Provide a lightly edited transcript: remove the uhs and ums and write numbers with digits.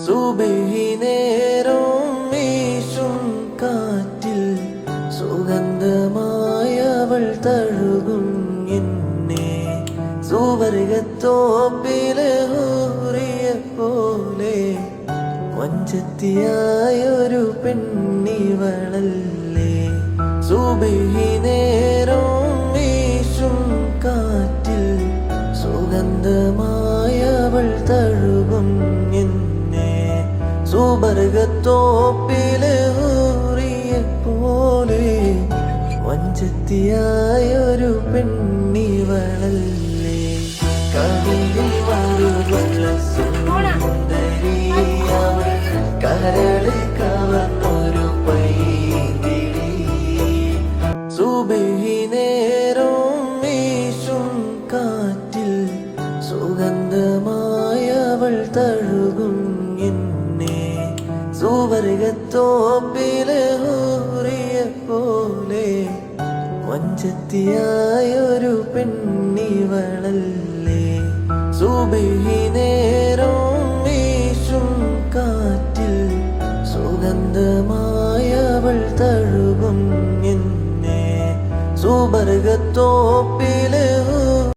സുബഹി നേരം വീശും കാറ്റിൽ സുഗന്ധമായവൾ തഴുകും എന്നെ. സുവർഗത്തോപ്പിലെ ഹൂറിയ പോലെ വഞ്ചത്തിയായൊരു പെണ്ണിവളല്ലേ. സുബഹി നേരം വീശും കാറ്റിൽ സുഗന്ധമായവൾ തഴുകും എന്നെ. സുവർഗത്തോപ്പിലെ ഹൂറിയ പോലെ വഞ്ചത്തിയായൊരു പെണ്ണിവളല്ലേ. കവിളിൽ വരുവള്ള സുന്ദരിയവൾ കരളിൽ കവർന്നൊരു പൈകിളി. സുബഹി നേരം വീശും കാറ്റിൽ സുഗന്ധമായവൾ തഴുകും എന്നെ. സുവർഗത്തോപ്പിലെ ഹൂറിയ പോലെ വഞ്ചത്തിയായൊരു പെണ്ണിവളല്ലേ. സുബഹി നേരം വീശും കാറ്റിൽ സുഗന്ധമായവൾ തഴുകും എന്നെ. സുവർഗത്തോപ്പിലെ